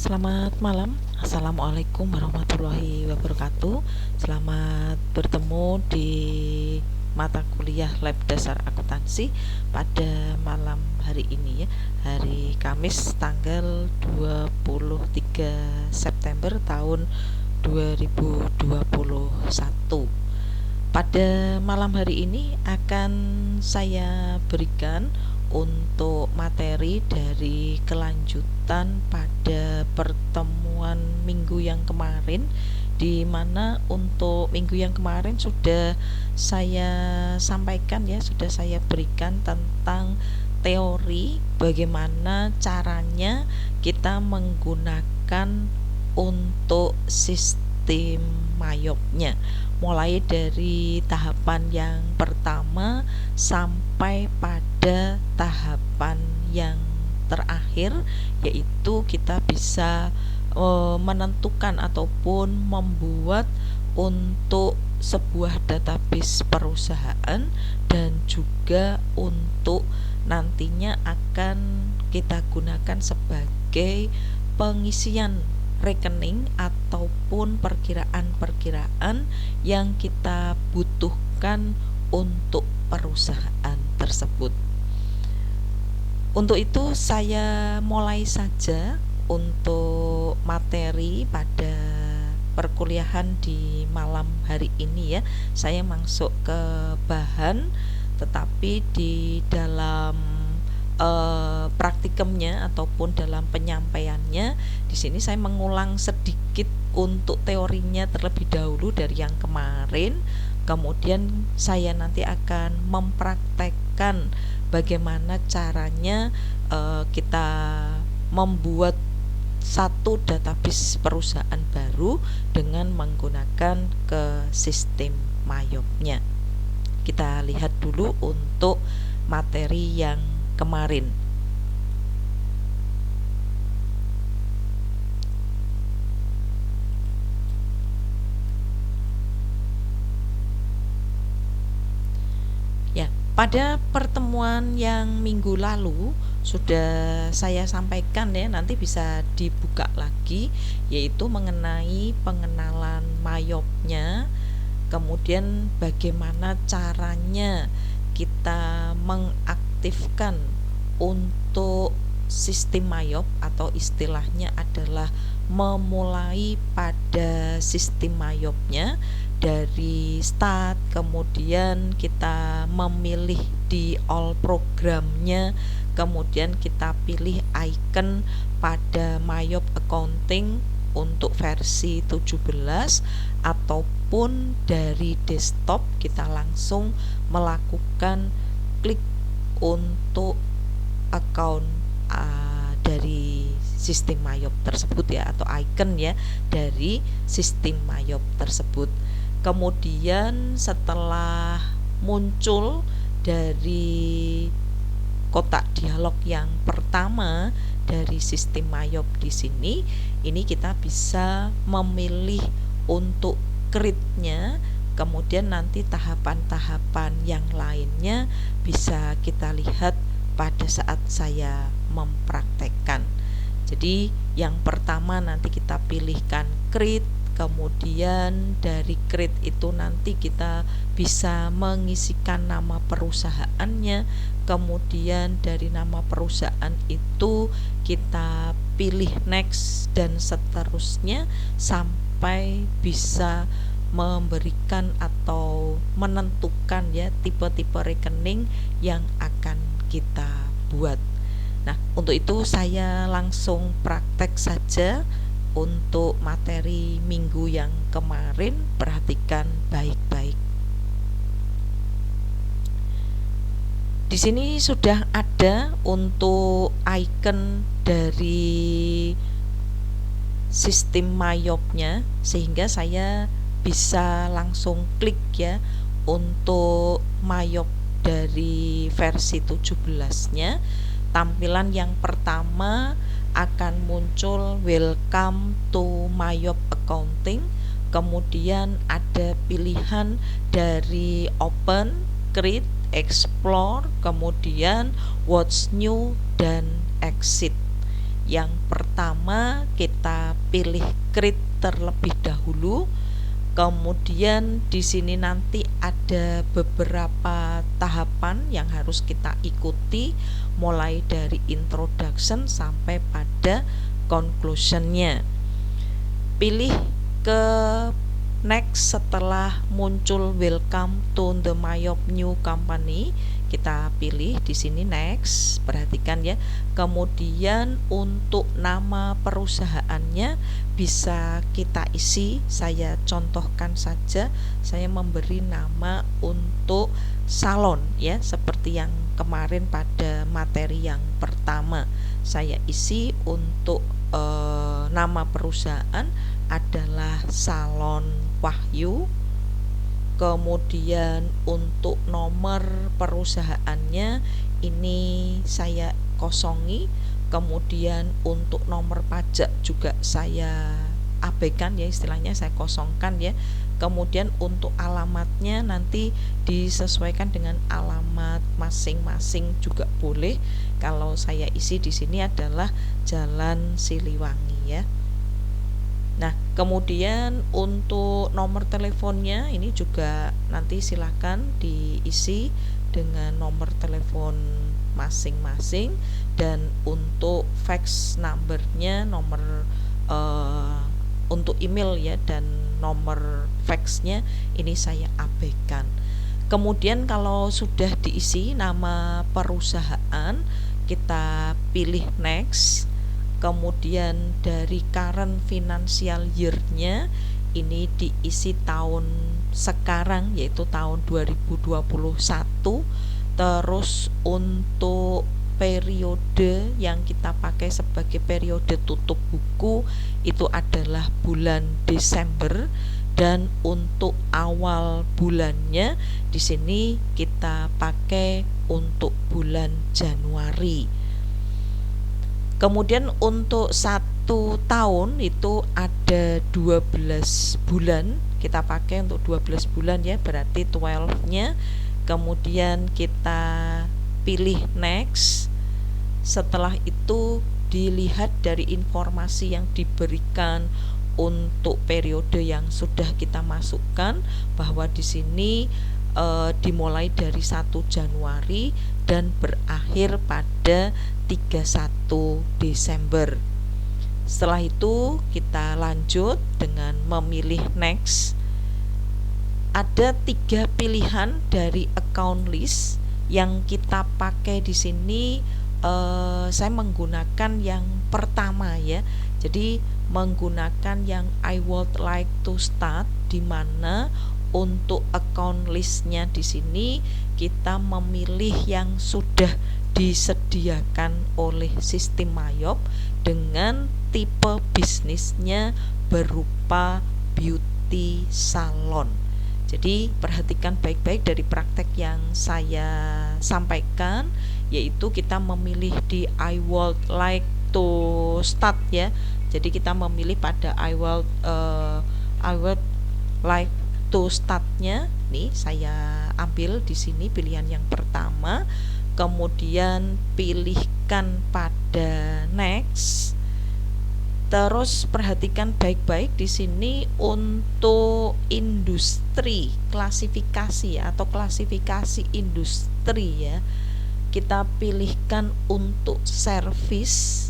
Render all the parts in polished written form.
Selamat malam. Assalamualaikum warahmatullahi wabarakatuh. Selamat bertemu di mata kuliah Lab Dasar Akuntansi pada malam hari ini ya. Hari Kamis tanggal 23 September tahun 2021. Pada malam hari ini akan saya berikan untuk materi dari kelanjutan pada pertemuan minggu yang kemarin, di mana untuk minggu yang kemarin sudah saya sampaikan ya, sudah saya berikan tentang teori bagaimana caranya kita menggunakan untuk sistem mayopnya, mulai dari tahapan yang pertama sampai pada tahapan yang terakhir, yaitu kita bisa menentukan ataupun membuat untuk sebuah database perusahaan, dan juga untuk nantinya akan kita gunakan sebagai pengisian rekening ataupun perkiraan-perkiraan yang kita butuhkan untuk perusahaan tersebut. Untuk itu saya mulai saja untuk materi pada perkuliahan di malam hari ini ya. Saya masuk ke bahan, tetapi di dalam praktikumnya ataupun dalam penyampaiannya di sini saya mengulang sedikit untuk teorinya terlebih dahulu dari yang kemarin. Kemudian saya nanti akan mempraktekkan bagaimana caranya kita membuat satu database perusahaan baru dengan menggunakan ke sistem mayopnya. Kita lihat dulu untuk materi yang kemarin. Ya, pada pertemuan yang minggu lalu sudah saya sampaikan ya, nanti bisa dibuka lagi, yaitu mengenai pengenalan mayopnya, kemudian bagaimana caranya kita mengaktifkan untuk sistem mayop, atau istilahnya adalah memulai pada sistem mayopnya dari start, kemudian kita memilih di all programnya, kemudian kita pilih icon pada mayop accounting untuk versi 17, ataupun dari desktop kita langsung melakukan klik untuk account dari sistem mayop tersebut ya, atau icon ya dari sistem mayop tersebut. Kemudian setelah muncul dari kotak dialog yang pertama dari sistem mayop di sini, ini kita bisa memilih untuk create-nya, kemudian nanti tahapan-tahapan yang lainnya bisa kita lihat pada saat saya mempraktekkan. Jadi yang pertama nanti kita pilihkan create, kemudian dari create itu nanti kita bisa mengisikan nama perusahaannya, kemudian dari nama perusahaan itu kita pilih next dan seterusnya sampai bisa memberikan atau menentukan ya tipe-tipe rekening yang akan kita buat. Nah, untuk itu saya langsung praktek saja untuk materi minggu yang kemarin. Perhatikan baik-baik. Di sini sudah ada untuk icon dari sistem mayopnya, sehingga saya bisa langsung klik ya untuk mayop dari versi 17-nya. Tampilan yang pertama akan muncul welcome to mayop accounting, kemudian ada pilihan dari open, create, explore, kemudian what's new, dan exit. Yang pertama kita pilih create terlebih dahulu. Kemudian di sini nanti ada beberapa tahapan yang harus kita ikuti, mulai dari introduction sampai pada conclusionnya. Pilih ke next setelah muncul welcome to the Mayop new company. Kita pilih di sini next, perhatikan ya. Kemudian untuk nama perusahaannya bisa kita isi. Saya contohkan saja, saya memberi nama untuk salon ya, seperti yang kemarin pada materi yang pertama. Saya isi untuk nama perusahaan adalah Salon Wahyu. Kemudian untuk nomor perusahaannya ini saya kosongi. Kemudian untuk nomor pajak juga saya abaikan ya, istilahnya saya kosongkan ya. Kemudian untuk alamatnya nanti disesuaikan dengan alamat masing-masing juga boleh. Kalau saya isi di sini adalah Jalan Siliwangi ya. Nah, kemudian untuk nomor teleponnya ini juga nanti silakan diisi dengan nomor telepon masing-masing, dan untuk fax numbernya nomor untuk email ya, dan nomor faxnya ini saya abaikan. Kemudian kalau sudah diisi nama perusahaan, kita pilih next. Kemudian dari current financial year-nya ini diisi tahun sekarang, yaitu tahun 2021. Terus untuk periode yang kita pakai sebagai periode tutup buku itu adalah bulan Desember, dan untuk awal bulannya di sini kita pakai untuk bulan Januari. Kemudian untuk 1 tahun itu ada 12 bulan, kita pakai untuk 12 bulan ya, berarti 12-nya. Kemudian kita pilih next. Setelah itu dilihat dari informasi yang diberikan untuk periode yang sudah kita masukkan, bahwa di sini dimulai dari 1 Januari dan berakhir pada 31 Desember. Setelah itu kita lanjut dengan memilih next. Ada 3 pilihan dari account list yang kita pakai di sini. Saya menggunakan yang pertama ya. Jadi menggunakan yang I would like to start, di mana untuk account listnya di sini kita memilih yang sudah disediakan oleh sistem Mayop dengan tipe bisnisnya berupa beauty salon. Jadi perhatikan baik-baik dari praktek yang saya sampaikan, yaitu kita memilih di I would like to start ya. Jadi kita memilih pada I would like to start-nya. Nih saya ambil di sini pilihan yang pertama. Kemudian pilihkan pada next. Terus perhatikan baik-baik di sini untuk industri klasifikasi atau klasifikasi industri ya. Kita pilihkan untuk service.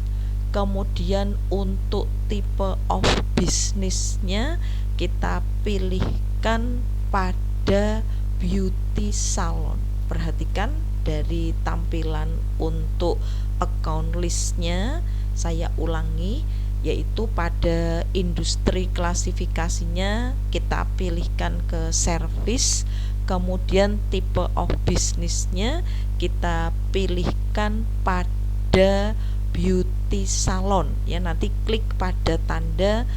Kemudian untuk tipe of bisnisnya kita pilihkan pada beauty salon. Perhatikan dari tampilan untuk account listnya, saya ulangi, yaitu pada industri klasifikasinya kita pilihkan ke service. Kemudian tipe of bisnisnya kita pilihkan pada beauty salon ya. Nanti klik pada tanda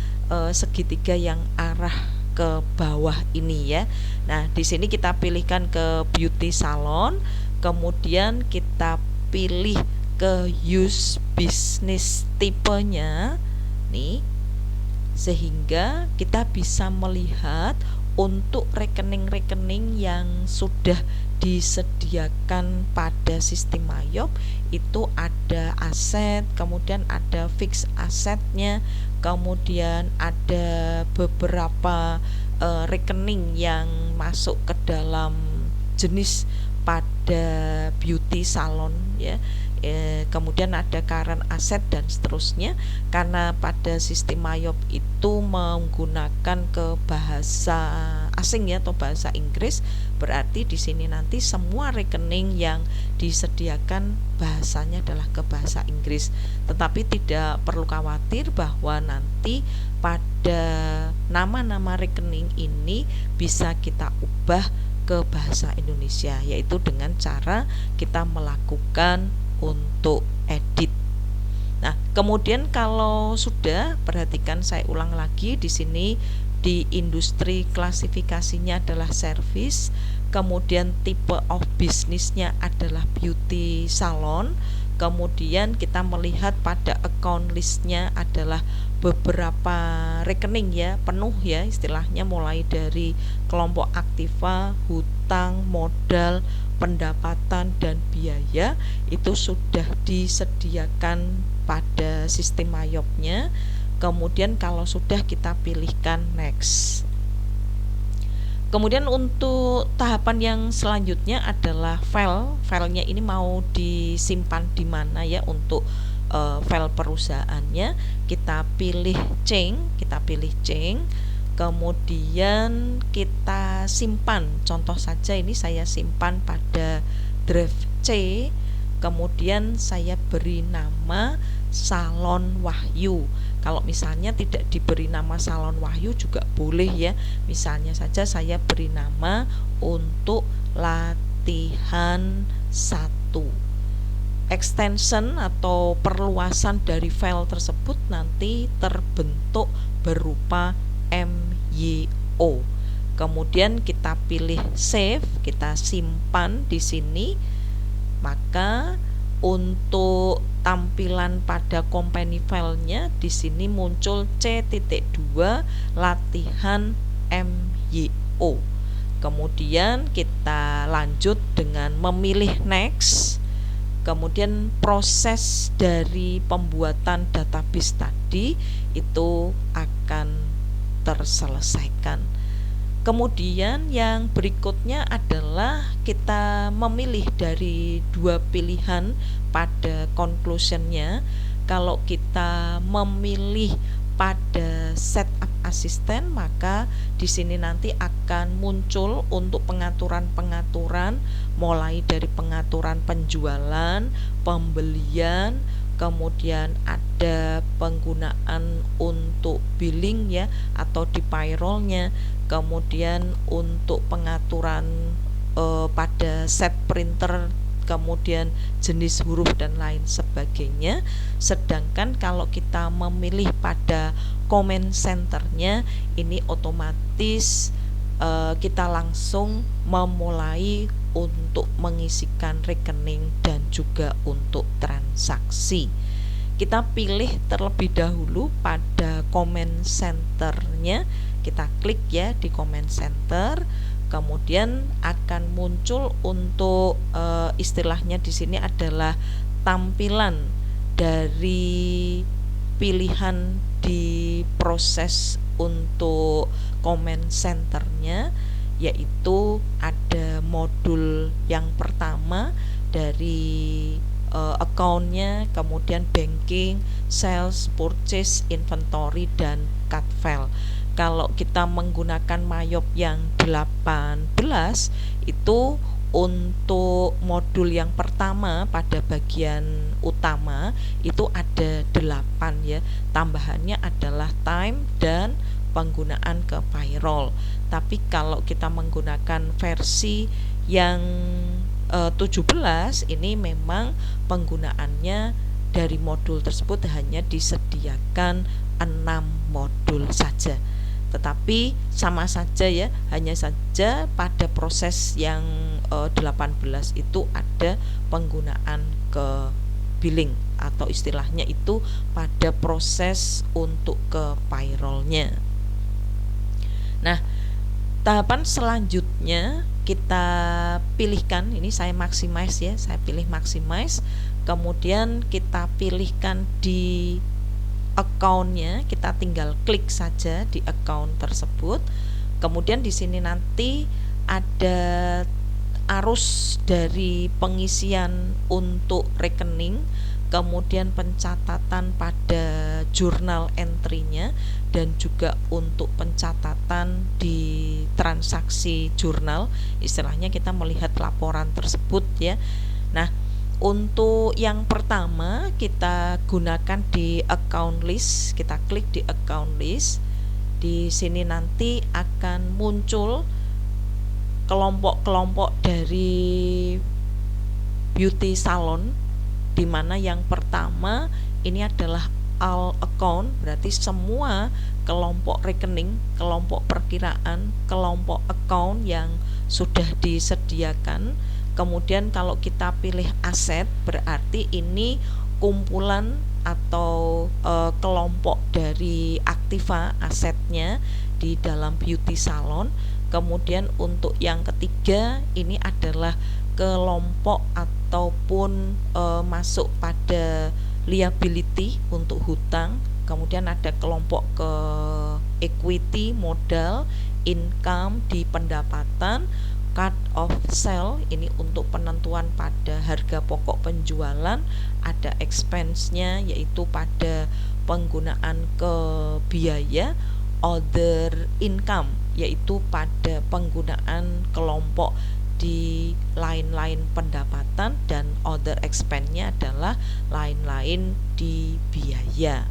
segitiga yang arah ke bawah ini ya. Nah, di sini kita pilihkan ke beauty salon, kemudian kita pilih ke use business tipenya nih, sehingga kita bisa melihat untuk rekening-rekening yang sudah disediakan pada sistem Mayop itu ada aset, kemudian ada fix asetnya, kemudian ada beberapa rekening yang masuk ke dalam jenis pada beauty salon ya. Kemudian ada current asset dan seterusnya. Karena pada sistem Mayop itu menggunakan ke bahasa asing ya atau bahasa Inggris, berarti di sini nanti semua rekening yang disediakan bahasanya adalah ke bahasa Inggris. Tetapi tidak perlu khawatir bahwa nanti pada nama-nama rekening ini bisa kita ubah ke bahasa Indonesia, yaitu dengan cara kita melakukan untuk edit. Nah, kemudian kalau sudah, perhatikan saya ulang lagi di sini di industri klasifikasinya adalah service, kemudian tipe of bisnisnya adalah beauty salon, kemudian kita melihat pada account listnya adalah beberapa rekening ya, penuh ya istilahnya, mulai dari kelompok aktiva, hutang, modal, pendapatan dan biaya itu sudah disediakan pada sistem Mayopnya. Kemudian kalau sudah, kita pilihkan next. Kemudian untuk tahapan yang selanjutnya adalah filenya ini mau disimpan di mana ya untuk file perusahaannya. Kita pilih change, kemudian kita simpan. Contoh saja ini saya simpan pada drive C, kemudian saya beri nama Salon Wahyu. Kalau misalnya tidak diberi nama Salon Wahyu juga boleh ya. Misalnya saja saya beri nama untuk latihan 1. Extension atau perluasan dari file tersebut nanti terbentuk berupa MYO. Kemudian kita pilih save, kita simpan di sini. Maka untuk tampilan pada company filenya di sini muncul C.2 latihan MYO. Kemudian kita lanjut dengan memilih next. Kemudian proses dari pembuatan database tadi itu akan terselesaikan. Kemudian yang berikutnya adalah kita memilih dari dua pilihan pada conclusionnya. Kalau kita memilih pada setup asisten, maka di sini nanti akan muncul untuk pengaturan-pengaturan mulai dari pengaturan penjualan, pembelian, kemudian ada penggunaan untuk billing ya atau di payrollnya, kemudian untuk pengaturan pada set printer, kemudian jenis huruf dan lain sebagainya. Sedangkan kalau kita memilih pada comment centernya, ini otomatis kita langsung memulai untuk mengisikan rekening dan juga untuk transaksi. Kita pilih terlebih dahulu pada comment centernya, kita klik ya di comment center. Kemudian akan muncul untuk istilahnya di sini adalah tampilan dari pilihan di proses untuk comment centernya, yaitu ada modul yang pertama dari accountnya, kemudian banking, sales, purchase, inventory, dan cut file. Kalau kita menggunakan Mayop yang 18 itu untuk modul yang pertama pada bagian utama itu ada 8 ya. Tambahannya adalah time dan penggunaan ke payroll. Tapi kalau kita menggunakan versi yang 17 ini memang penggunaannya dari modul tersebut hanya disediakan 6 modul saja. Tetapi sama saja ya, hanya saja pada proses yang 18 itu ada penggunaan ke billing atau istilahnya itu pada proses untuk ke payrollnya. Nah, Tahapan selanjutnya kita pilihkan, ini saya maximize ya, saya pilih maximize, kemudian kita pilihkan di account-nya, kita tinggal klik saja di account tersebut. Kemudian di sini nanti ada arus dari pengisian untuk rekening, kemudian pencatatan pada jurnal entry-nya, dan juga untuk pencatatan di transaksi jurnal. Istilahnya kita melihat laporan tersebut ya. Nah, untuk yang pertama kita gunakan di account list, kita klik di account list. Di sini nanti akan muncul kelompok-kelompok dari beauty salon, di mana yang pertama ini adalah all account, berarti semua kelompok rekening, kelompok perkiraan, kelompok account yang sudah disediakan. Kemudian kalau kita pilih aset, berarti ini kumpulan atau kelompok dari aktiva asetnya di dalam beauty salon. Kemudian untuk yang ketiga ini adalah kelompok ataupun masuk pada liability untuk hutang. Kemudian ada kelompok ke equity, modal, income di pendapatan, cut of sale ini untuk penentuan pada harga pokok penjualan, ada expense-nya yaitu pada penggunaan ke biaya, other income yaitu pada penggunaan kelompok di lain-lain pendapatan, dan other expense-nya adalah lain-lain di biaya.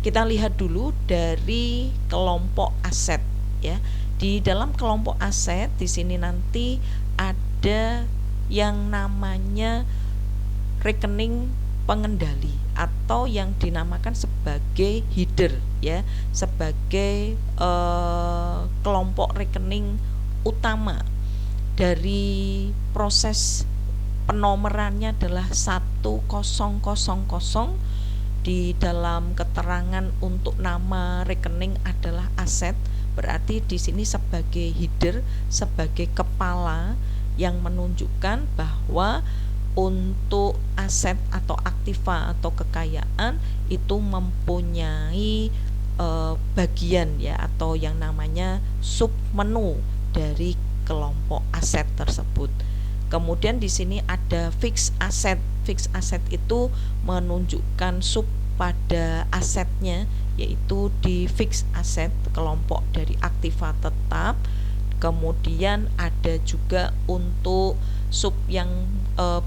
Kita lihat dulu dari kelompok aset ya. Di dalam kelompok aset di sini nanti ada yang namanya rekening pengendali atau yang dinamakan sebagai header ya, sebagai kelompok rekening utama dari proses penomorannya adalah 1000. Di dalam keterangan untuk nama rekening adalah aset, berarti di sini sebagai header, sebagai kepala yang menunjukkan bahwa untuk aset atau aktiva atau kekayaan itu mempunyai bagian ya, atau yang namanya sub menu dari kelompok aset tersebut. Kemudian di sini ada fixed asset. Fixed asset itu menunjukkan sub pada asetnya, yaitu di fixed asset kelompok dari aktiva tetap. Kemudian ada juga untuk sub yang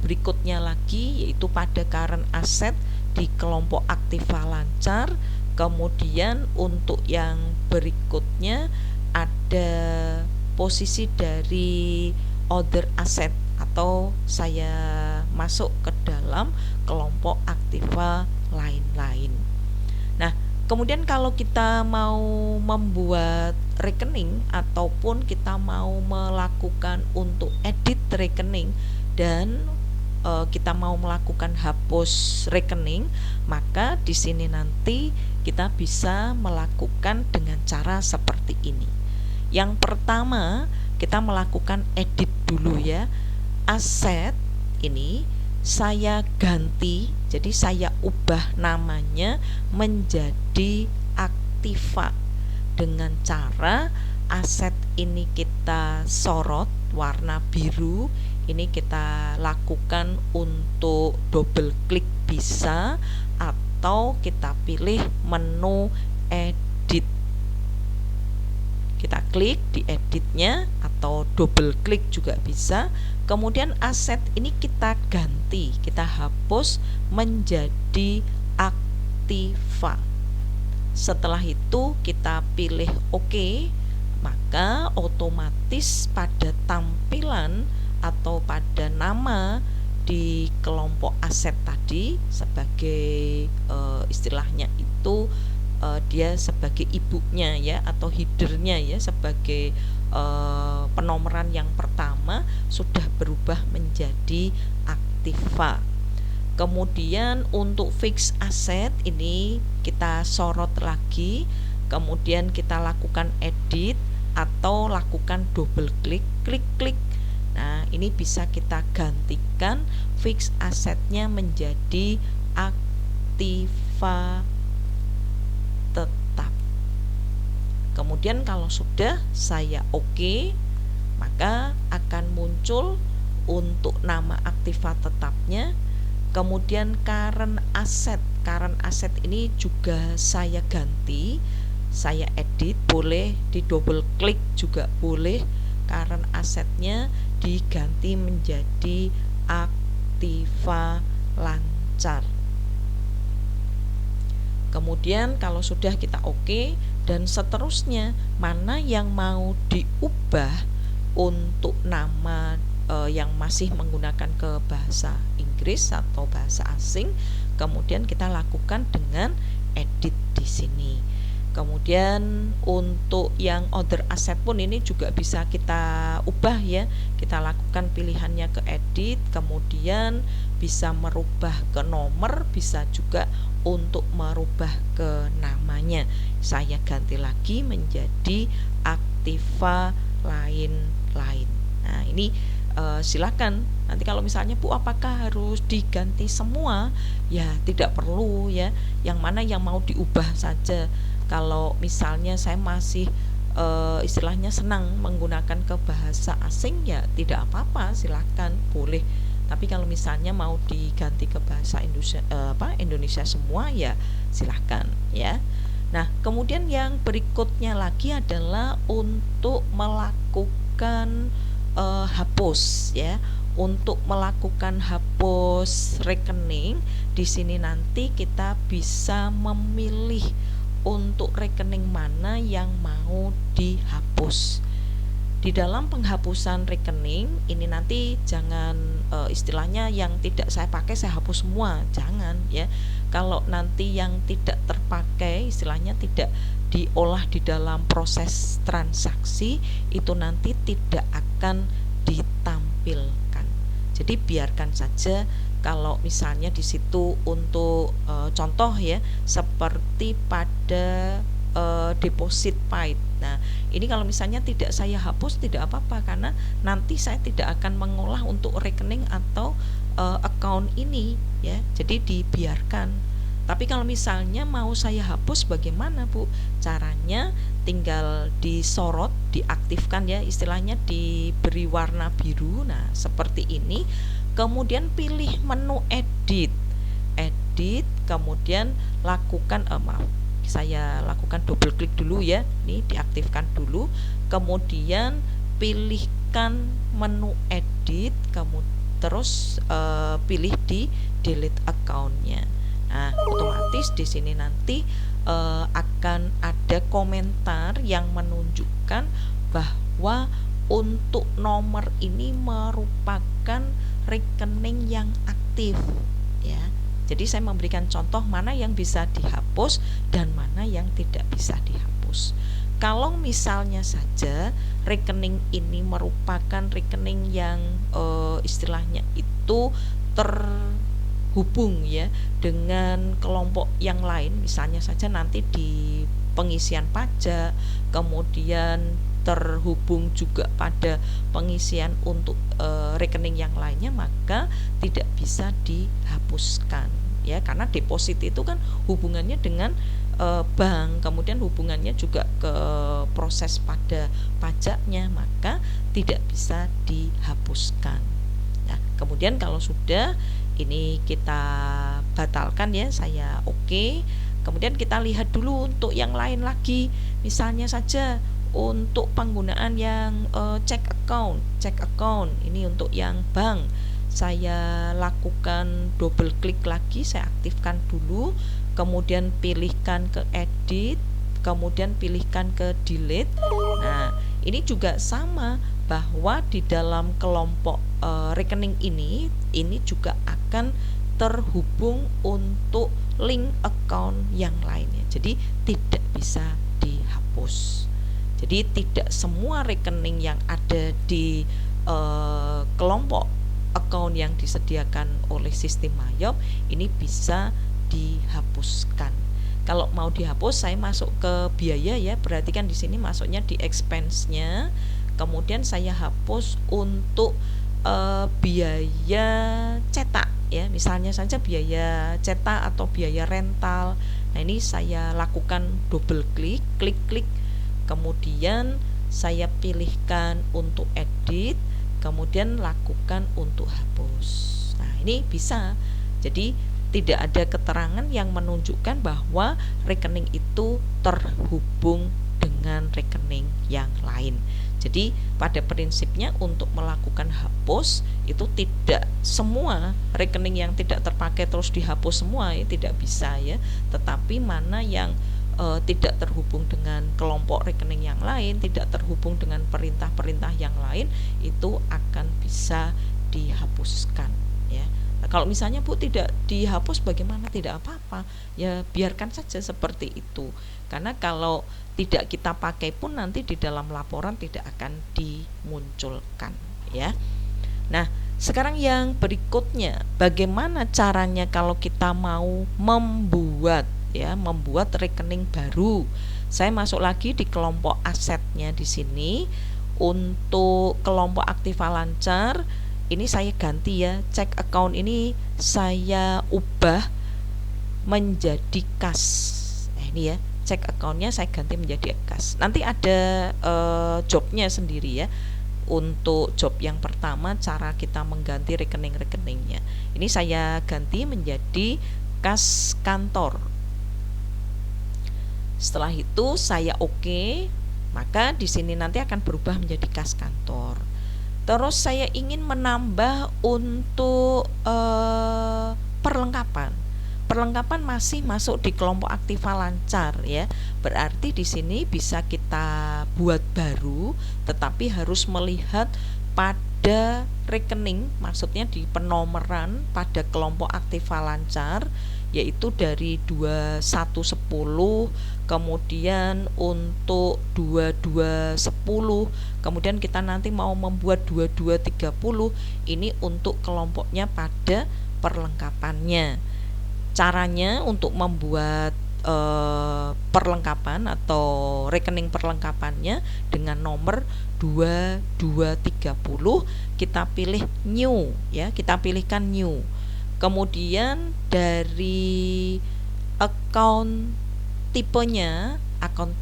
berikutnya lagi, yaitu pada current asset di kelompok aktiva lancar. Kemudian untuk yang berikutnya ada posisi dari other asset, atau saya masuk ke dalam kelompok aktiva lain-lain. Nah, kemudian kalau kita mau membuat rekening ataupun kita mau melakukan untuk edit rekening dan kita mau melakukan hapus rekening, maka di sini nanti kita bisa melakukan dengan cara seperti ini. Yang pertama, kita melakukan edit dulu ya. Aset ini saya ganti, jadi saya ubah namanya menjadi aktiva dengan cara aset ini kita sorot warna biru. Ini kita lakukan untuk double klik bisa, atau kita pilih menu edit, kita klik di editnya atau double klik juga bisa. Kemudian aset ini kita ganti, kita hapus menjadi aktiva. Setelah itu kita pilih OK, maka otomatis pada tampilan atau pada nama di kelompok aset tadi sebagai istilahnya itu dia sebagai ibunya ya, atau headernya ya, sebagai penomoran yang pertama sudah berubah menjadi aktiva. Kemudian untuk fixed asset ini kita sorot lagi, kemudian kita lakukan edit, atau lakukan double klik, klik. Nah, ini bisa kita gantikan fix asetnya menjadi aktiva tetap. Kemudian kalau sudah saya oke, maka akan muncul untuk nama aktiva tetapnya. Kemudian current asset ini juga saya ganti, saya edit, boleh di double klik juga boleh. Current assetnya diganti menjadi aktiva lancar. Kemudian kalau sudah kita oke, dan seterusnya mana yang mau diubah untuk nama yang masih menggunakan ke bahasa Inggris atau bahasa asing, kemudian kita lakukan dengan edit di sini. Kemudian untuk yang other asset pun ini juga bisa kita ubah ya. Kita lakukan pilihannya ke edit, kemudian bisa merubah ke nomor, bisa juga untuk merubah ke namanya. Saya ganti lagi menjadi aktiva lain-lain. Nah, ini silakan. Nanti kalau misalnya Bu, apakah harus diganti semua? Ya, tidak perlu ya. Yang mana yang mau diubah saja. Kalau misalnya saya masih istilahnya senang menggunakan ke bahasa asing, ya tidak apa-apa, silakan, boleh. Tapi kalau misalnya mau diganti ke bahasa Indonesia semua, ya silahkan ya. Nah, kemudian yang berikutnya lagi adalah untuk melakukan hapus ya. Untuk melakukan hapus rekening, di sini nanti kita bisa memilih untuk rekening mana yang mau dihapus. Di dalam penghapusan rekening ini nanti jangan istilahnya yang tidak saya pakai saya hapus semua, jangan ya. Kalau nanti yang tidak terpakai, istilahnya tidak diolah di dalam proses transaksi, itu nanti tidak akan ditampilkan. Jadi biarkan saja. Kalau misalnya di situ untuk contoh ya, seperti pada deposit paid. Nah, ini kalau misalnya tidak saya hapus tidak apa-apa, karena nanti saya tidak akan mengolah untuk rekening atau account ini ya. Jadi dibiarkan. Tapi kalau misalnya mau saya hapus, bagaimana Bu? Caranya tinggal disorot, diaktifkan ya, istilahnya diberi warna biru. Nah, seperti ini. Kemudian pilih menu edit, kemudian lakukan saya lakukan double klik dulu ya, ini diaktifkan dulu, kemudian pilihkan menu edit, terus pilih di delete accountnya. Nah, otomatis di sini nanti akan ada komentar yang menunjukkan bahwa untuk nomor ini merupakan rekening yang aktif ya. Jadi saya memberikan contoh mana yang bisa dihapus dan mana yang tidak bisa dihapus. Kalau misalnya saja rekening ini merupakan rekening yang istilahnya itu terhubung ya dengan kelompok yang lain, misalnya saja nanti di pengisian pajak, kemudian terhubung juga pada pengisian untuk rekening yang lainnya, maka tidak bisa dihapuskan ya, karena deposit itu kan hubungannya dengan bank, kemudian hubungannya juga ke proses pada pajaknya, maka tidak bisa dihapuskan. Nah, kemudian kalau sudah ini kita batalkan ya, saya oke. Kemudian kita lihat dulu untuk yang lain lagi, misalnya saja untuk penggunaan yang check account ini untuk yang bank, saya lakukan double klik lagi, saya aktifkan dulu, kemudian pilihkan ke edit, kemudian pilihkan ke delete. Nah, ini juga sama, bahwa di dalam kelompok rekening ini juga akan terhubung untuk link account yang lainnya, jadi tidak bisa dihapus. Jadi tidak semua rekening yang ada di kelompok account yang disediakan oleh sistem Mayop ini bisa dihapuskan. Kalau mau dihapus saya masuk ke biaya ya, berarti kan di sini masuknya di expense-nya. Kemudian saya hapus untuk biaya cetak ya, misalnya saja biaya cetak atau biaya rental. Nah, ini saya lakukan double klik, klik, kemudian saya pilihkan untuk edit, kemudian lakukan untuk hapus. Nah, ini bisa. Jadi tidak ada keterangan yang menunjukkan bahwa rekening itu terhubung dengan rekening yang lain. Jadi pada prinsipnya untuk melakukan hapus itu tidak semua rekening yang tidak terpakai terus dihapus semua ya, tidak bisa ya. Tetapi mana yang tidak terhubung dengan kelompok rekening yang lain, tidak terhubung dengan perintah-perintah yang lain, itu akan bisa dihapuskan ya. Nah, kalau misalnya Bu tidak dihapus bagaimana? Tidak apa-apa ya, biarkan saja seperti itu, karena kalau tidak kita pakai pun nanti di dalam laporan tidak akan dimunculkan ya. Nah, sekarang yang berikutnya, bagaimana caranya kalau kita mau membuat rekening baru. Saya masuk lagi di kelompok asetnya di sini. Untuk kelompok Aktiva Lancar ini saya ganti ya, cek account ini saya ubah menjadi kas. Ini ya, cek accountnya saya ganti menjadi kas. Nanti ada jobnya sendiri ya. Untuk job yang pertama, cara kita mengganti rekening-rekeningnya. Ini saya ganti menjadi kas kantor. Setelah itu saya oke, maka di sini nanti akan berubah menjadi kas kantor. Terus saya ingin menambah untuk perlengkapan. Perlengkapan masih masuk di kelompok Aktiva Lancar ya. Berarti di sini bisa kita buat baru, tetapi harus melihat pada rekening, maksudnya di penomoran pada kelompok Aktiva Lancar, yaitu dari 2110, kemudian untuk 2210, kemudian kita nanti mau membuat 2230, ini untuk kelompoknya pada perlengkapannya. Caranya untuk membuat perlengkapan atau rekening perlengkapannya dengan nomor 2230, kita pilih new ya, kita pilihkan new. Kemudian dari account tipenya, account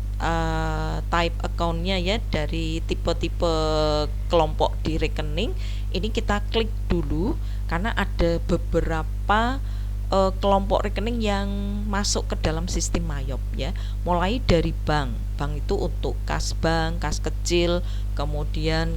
type accountnya ya, dari tipe-tipe kelompok di rekening ini kita klik dulu, karena ada beberapa kelompok rekening yang masuk ke dalam sistem Mayop ya. Mulai dari bank itu untuk kas bank, kas kecil, kemudian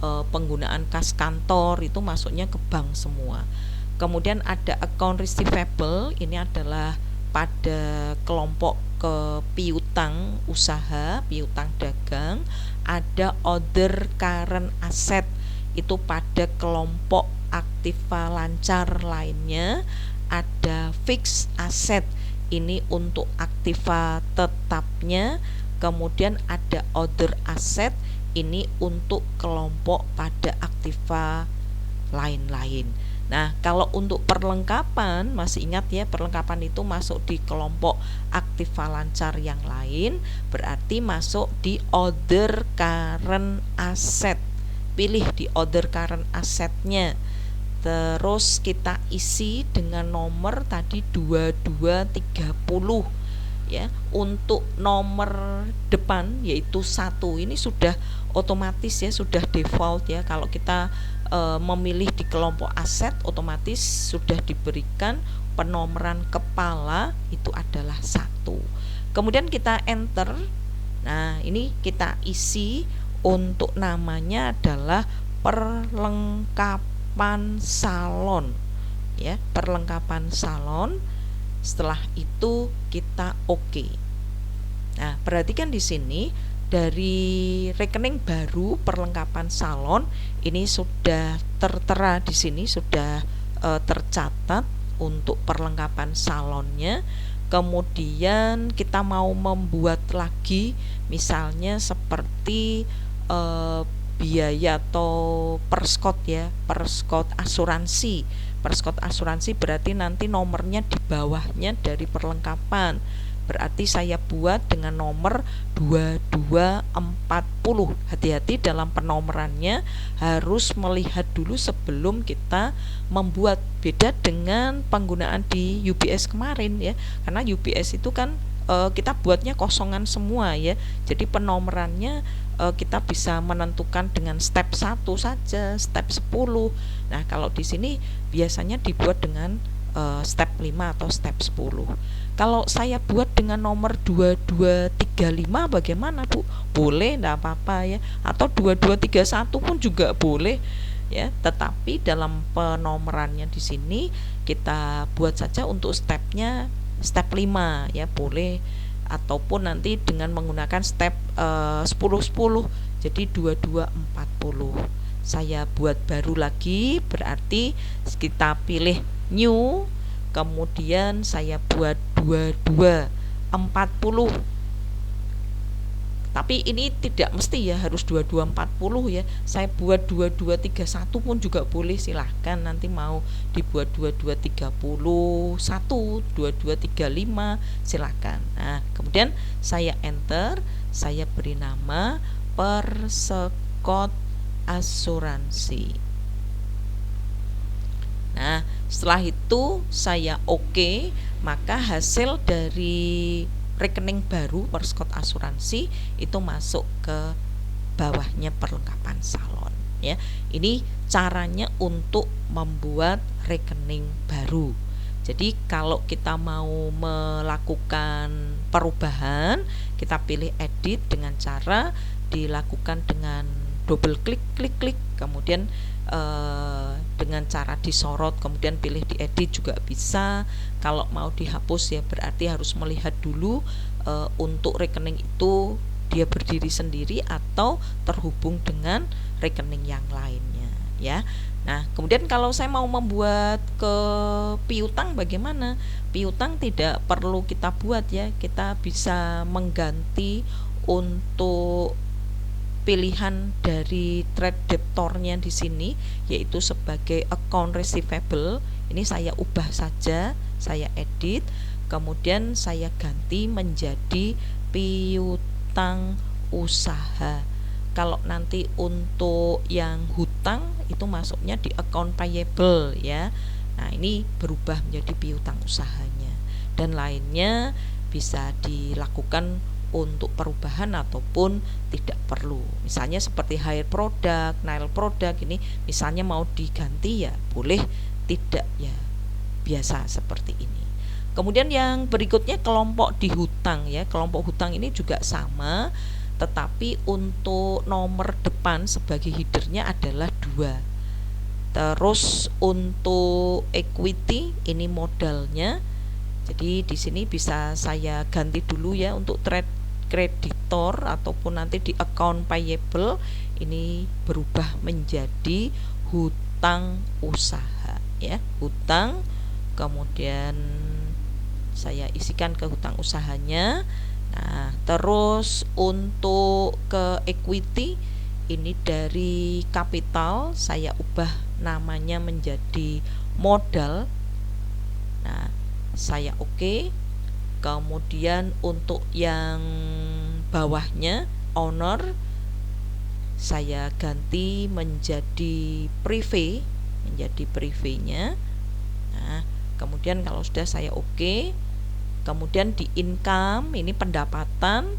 penggunaan kas kantor itu masuknya ke bank semua. Kemudian ada account receivable, ini adalah pada kelompok ke piutang usaha, piutang dagang. Ada other current asset, itu pada kelompok Aktiva Lancar lainnya. Ada fixed asset, ini untuk Aktiva tetapnya. Kemudian ada other asset, ini untuk kelompok pada Aktiva lain-lain. Nah, kalau untuk perlengkapan, masih ingat ya, perlengkapan itu masuk di kelompok Aktiva Lancar yang lain, berarti masuk di other current asset. Pilih di other current assetnya. Terus kita isi dengan nomor tadi 2230 ya. Untuk nomor depan yaitu 1, ini sudah otomatis ya, sudah default ya. Kalau kita memilih di kelompok aset, otomatis sudah diberikan penomoran kepala itu adalah 1. Kemudian kita enter. Nah, ini kita isi untuk namanya adalah perlengkapan salon ya, perlengkapan salon. Setelah itu kita oke. Nah, perhatikan di sini dari rekening baru perlengkapan salon ini sudah tertera di sini, sudah tercatat untuk perlengkapan salonnya. Kemudian kita mau membuat lagi, misalnya seperti biaya atau perskot ya, perskot asuransi. Perskot asuransi berarti nanti nomornya di bawahnya dari perlengkapan. berarti saya buat dengan nomor 2240. Hati-hati dalam penomorannya, harus melihat dulu sebelum kita membuat. Beda dengan penggunaan di UBS kemarin ya, karena UBS itu kan kita buatnya kosongan semua ya. Jadi penomorannya kita bisa menentukan dengan step 1 saja, step 10. Nah, kalau di sini biasanya dibuat dengan step 5 atau step 10. Kalau saya buat dengan nomor 2235 bagaimana, Bu? Boleh, enggak apa-apa ya. Atau 2231 pun juga boleh ya. Tetapi dalam penomorannya di sini kita buat saja untuk stepnya step 5 ya, boleh, ataupun nanti dengan menggunakan step 10-10, jadi 2240. Saya buat baru lagi, berarti kita pilih new, kemudian saya buat 2240. Tapi ini tidak mesti ya harus 2240 ya. Saya buat 2231 pun juga boleh, silahkan. Nanti mau dibuat 2231, 2235, silahkan. Nah, kemudian saya enter, saya beri nama Persekot Asuransi. Nah, setelah itu saya oke, maka hasil dari rekening baru Persekot Asuransi itu masuk ke bawahnya perlengkapan salon ya. Ini caranya untuk membuat rekening baru. Jadi kalau kita mau melakukan perubahan, kita pilih edit dengan cara dilakukan dengan double klik, kemudian dengan cara disorot, kemudian pilih diedit juga bisa. Kalau mau dihapus ya berarti harus melihat dulu untuk rekening itu dia berdiri sendiri atau terhubung dengan rekening yang lainnya ya. Nah, kemudian kalau saya mau membuat ke piutang bagaimana? Piutang tidak perlu kita buat ya, kita bisa mengganti untuk pilihan dari trade debtornya di sini, yaitu sebagai account receivable. Ini saya ubah saja, saya edit, kemudian saya ganti menjadi piutang usaha. Kalau nanti untuk yang hutang itu masuknya di account payable ya. Nah, ini berubah menjadi piutang usahanya, dan lainnya bisa dilakukan untuk perubahan ataupun tidak perlu. Misalnya seperti hair product, nail product, ini misalnya mau diganti ya boleh, tidak ya biasa seperti ini. Kemudian yang berikutnya kelompok di hutang ya. Kelompok hutang ini juga sama, tetapi untuk nomor depan sebagai headernya adalah 2. Terus untuk equity ini modalnya. Jadi di sini bisa saya ganti dulu ya untuk trade kreditor ataupun nanti di account payable ini berubah menjadi hutang usaha ya, hutang, kemudian saya isikan ke hutang usahanya. Nah, terus untuk ke equity ini dari kapital saya ubah namanya menjadi modal. Nah, saya oke. Kemudian untuk yang bawahnya owner saya ganti menjadi privé, menjadi privé-nya. Nah, kemudian kalau sudah saya oke, kemudian di income ini pendapatan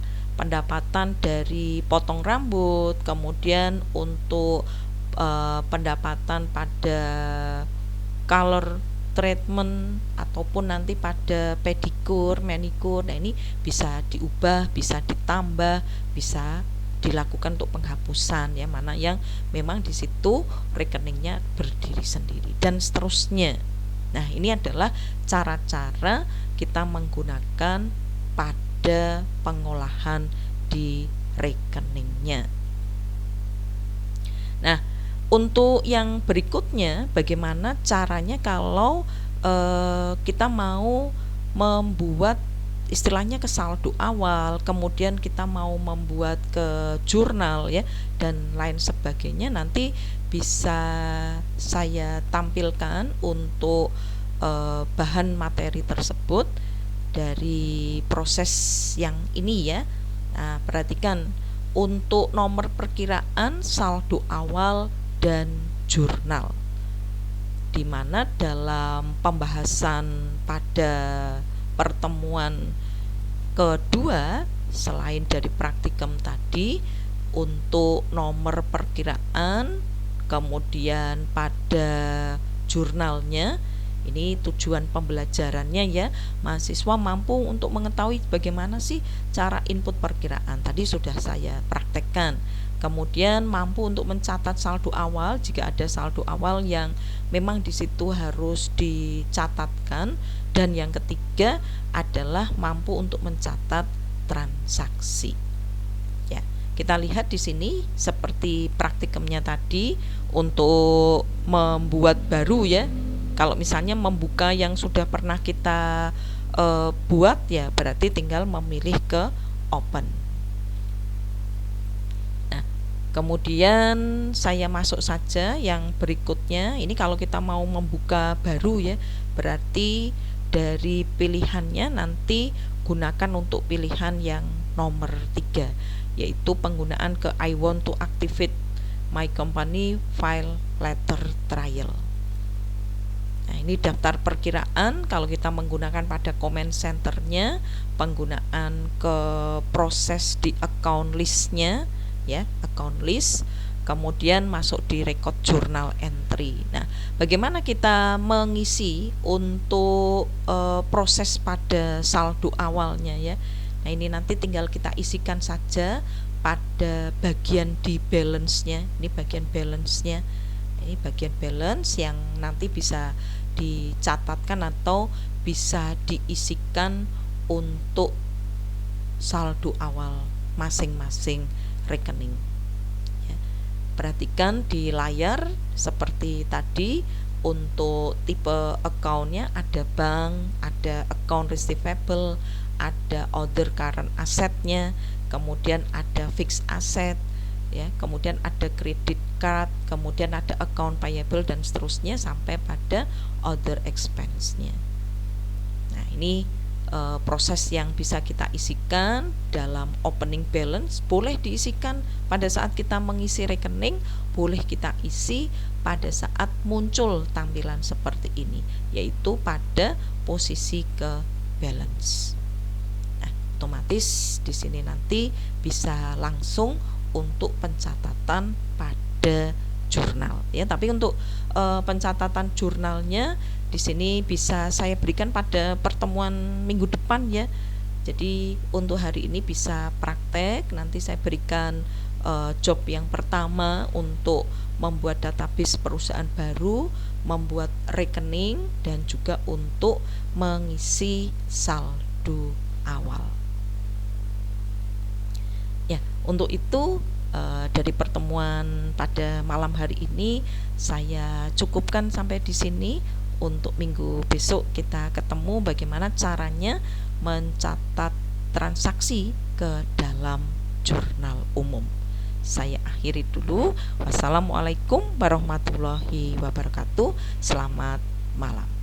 dari potong rambut, kemudian untuk pendapatan pada color treatment ataupun nanti pada pedikur, manikur. Nah, ini bisa diubah, bisa ditambah, bisa dilakukan untuk penghapusan ya, mana yang memang di situ rekeningnya berdiri sendiri dan seterusnya. Nah, ini adalah cara-cara kita menggunakan pada pengolahan di rekeningnya. Nah, untuk yang berikutnya, bagaimana caranya kalau kita mau membuat istilahnya ke saldo awal, kemudian kita mau membuat ke jurnal ya, dan lain sebagainya. Nanti bisa saya tampilkan untuk bahan materi tersebut. dari proses yang ini ya. Nah, perhatikan untuk nomor perkiraan saldo awal dan jurnal, di mana dalam pembahasan pada pertemuan kedua selain dari praktikum tadi, untuk nomor perkiraan kemudian pada jurnalnya, ini tujuan pembelajarannya ya, mahasiswa mampu untuk mengetahui bagaimana sih cara input perkiraan. Tadi sudah saya praktekkan. Kemudian mampu untuk mencatat saldo awal jika ada saldo awal yang memang di situ harus dicatatkan. Dan yang ketiga adalah mampu untuk mencatat transaksi. Ya, kita lihat di sini seperti praktikumnya tadi untuk membuat baru ya. Kalau misalnya membuka yang sudah pernah kita buat ya, berarti tinggal memilih ke open. Nah, kemudian saya masuk saja yang berikutnya. Ini kalau kita mau membuka baru ya, berarti dari pilihannya nanti gunakan untuk pilihan yang nomor 3, yaitu penggunaan ke I want to activate my company file letter trial. Nah, ini daftar perkiraan. Kalau kita menggunakan pada comment centernya, penggunaan ke proses di account listnya ya, account list, kemudian masuk di record journal entry. Nah, bagaimana kita mengisi untuk proses pada saldo awalnya ya. Nah, ini nanti tinggal kita isikan saja pada bagian di balance-nya. Ini bagian balance-nya. Ini bagian balance yang nanti bisa dicatatkan atau bisa diisikan untuk saldo awal masing-masing rekening. Ya, perhatikan di layar seperti tadi. Untuk tipe account-nya ada bank, ada account receivable, ada other current asset-nya, kemudian ada fixed asset ya, kemudian ada credit card, kemudian ada account payable dan seterusnya sampai pada other expense-nya. Nah, ini proses yang bisa kita isikan dalam opening balance. Boleh diisikan pada saat kita mengisi rekening, boleh kita isi pada saat muncul tampilan seperti ini, yaitu pada posisi ke balance. Nah, otomatis di sini nanti bisa langsung untuk pencatatan pada jurnal ya. Tapi untuk pencatatan jurnalnya di sini bisa saya berikan pada pertemuan minggu depan ya. Jadi untuk hari ini bisa praktek, nanti saya berikan job yang pertama untuk membuat database perusahaan baru, membuat rekening, dan juga untuk mengisi saldo awal. Ya, untuk itu dari pertemuan pada malam hari ini saya cukupkan sampai di sini. Untuk minggu besok kita ketemu bagaimana caranya mencatat transaksi ke dalam jurnal umum. Saya akhiri dulu. Wassalamualaikum warahmatullahi wabarakatuh. Selamat malam.